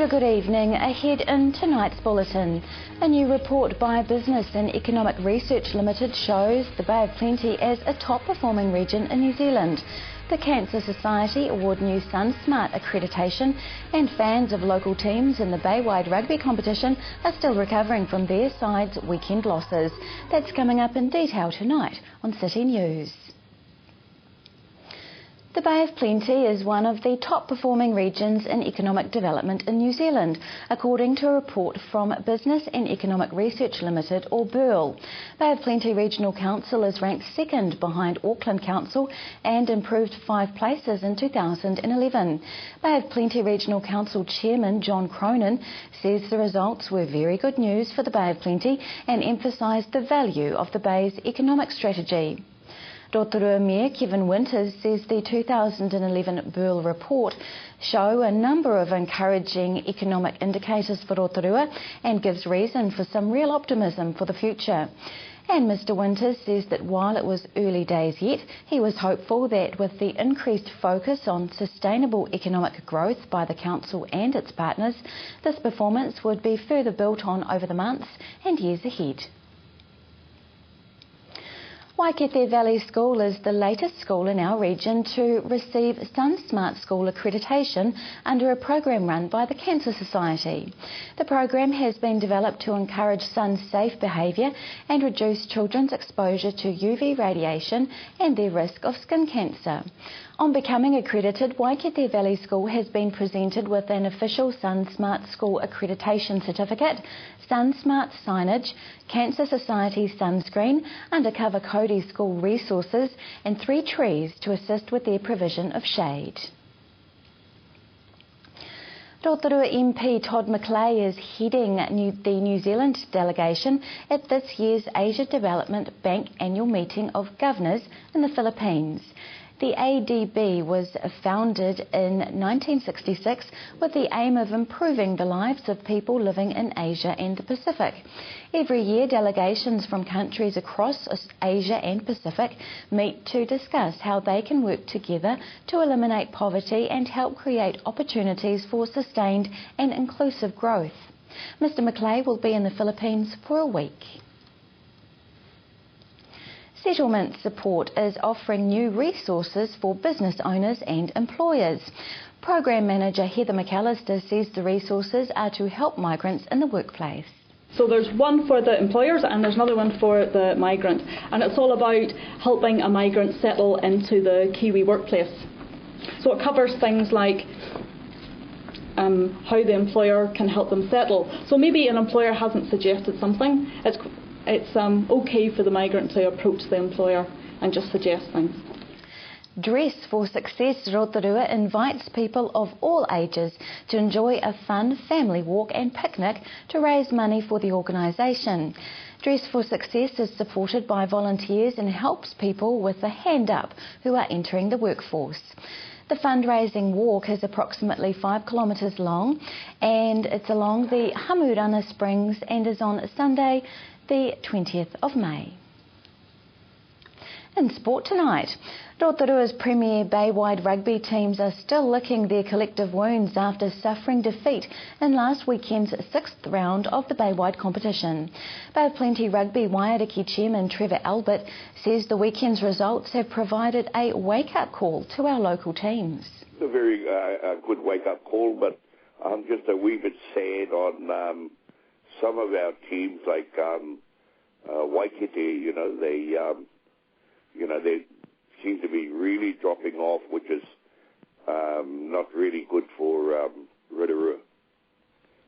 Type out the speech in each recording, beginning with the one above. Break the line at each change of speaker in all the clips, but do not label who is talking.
Kia good evening. Ahead in tonight's bulletin, a new report by Business and Economic Research Limited shows the Bay of Plenty as a top performing region in New Zealand. The Cancer Society award new SunSmart accreditation, and fans of local teams in the Bay-wide rugby competition are still recovering from their side's weekend losses. That's coming up in detail tonight on City News. The Bay of Plenty is one of the top performing regions in economic development in New Zealand, according to a report from Business and Economic Research Limited, or BERL. Bay of Plenty Regional Council is ranked second behind Auckland Council and improved 5 places in 2011. Bay of Plenty Regional Council Chairman John Cronin says the results were very good news for the Bay of Plenty and emphasised the value of the Bay's economic strategy. Rotorua Mayor Kevin Winters says the 2011 BERL report show a number of encouraging economic indicators for Rotorua and gives reason for some real optimism for the future. And Mr Winters says that while it was early days yet, he was hopeful that with the increased focus on sustainable economic growth by the council and its partners, this performance would be further built on over the months and years ahead. Waikato Valley School is the latest school in our region to receive SunSmart School accreditation under a program run by the Cancer Society. The program has been developed to encourage sun-safe behaviour and reduce children's exposure to UV radiation and their risk of skin cancer. On becoming accredited, Waikato Valley School has been presented with an official SunSmart School accreditation certificate, SunSmart signage, Cancer Society sunscreen, undercover Cody school resources and 3 trees to assist with their provision of shade. Rotorua MP Todd McLay is heading the New Zealand delegation at this year's Asia Development Bank annual meeting of governors in the Philippines. The ADB was founded in 1966 with the aim of improving the lives of people living in Asia and the Pacific. Every year, delegations from countries across Asia and Pacific meet to discuss how they can work together to eliminate poverty and help create opportunities for sustained and inclusive growth. Mr McLay will be in the Philippines for a week. Settlement Support is offering new resources for business owners and employers. Program Manager Heather McAllister says the resources are to help migrants in the workplace.
So there's one for the employers and there's another one for the migrant, and it's all about helping a migrant settle into the Kiwi workplace. So it covers things like how the employer can help them settle. So maybe an employer hasn't suggested something, it's okay for the migrant to approach the employer and just suggest things.
Dress for Success Rotorua invites people of all ages to enjoy a fun family walk and picnic to raise money for the organisation. Dress for Success is supported by volunteers and helps people with a hand up who are entering the workforce. The fundraising walk is approximately 5 kilometres long and it's along the Hamurana Springs and is on Sunday the 20th of May. In sport tonight, Rotorua's premier Bay-wide rugby teams are still licking their collective wounds after suffering defeat in last weekend's 6th round of the Bay-wide competition. Bay of Plenty Rugby Waiariki Chairman Trevor Albert says the weekend's results have provided a wake-up call to our local teams.
It's a very good wake-up call, but I'm just a wee bit sad on some of our teams, like Waikato, they seem to be really dropping off, which is not really good for Rotorua.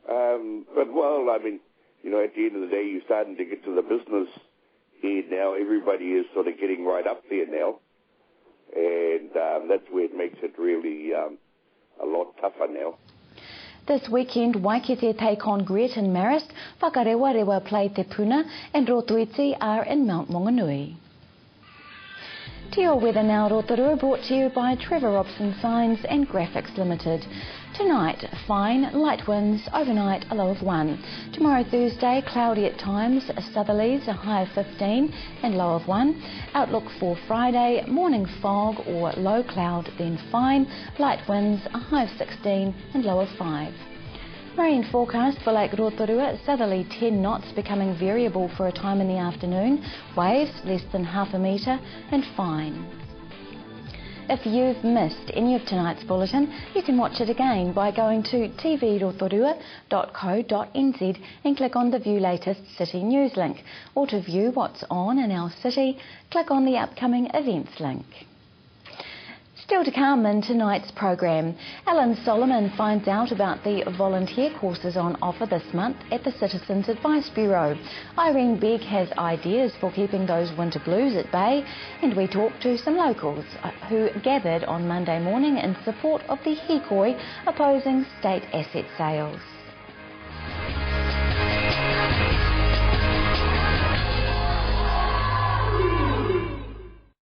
But, well, I mean, at the end of the day, you're starting to get to the business here now. Everybody is sort of getting right up there now. And that's where it makes it really a lot tougher now.
This weekend, Waikato take on Greaton Marist, Whakarewa play Te Puna and Rotoiti are in Mount Maunganui. Te O Weather Now Rotorua brought to you by Trevor Robson Signs and Graphics Limited. Tonight, fine, light winds, overnight a low of 1. Tomorrow Thursday, cloudy at times, southerlies a high of 15 and low of 1. Outlook for Friday, morning fog or low cloud, then fine, light winds, a high of 16 and low of 5. Rain forecast for Lake Rotorua, southerly 10 knots becoming variable for a time in the afternoon, waves less than half a metre and fine. If you've missed any of tonight's bulletin, you can watch it again by going to tvrotorua.co.nz and click on the View Latest City News link, or to view what's on in our city, click on the upcoming events link. Still to come in tonight's programme, Alan Solomon finds out about the volunteer courses on offer this month at the Citizens Advice Bureau. Irene Begg has ideas for keeping those winter blues at bay, and we talk to some locals who gathered on Monday morning in support of the hikoi opposing state asset sales.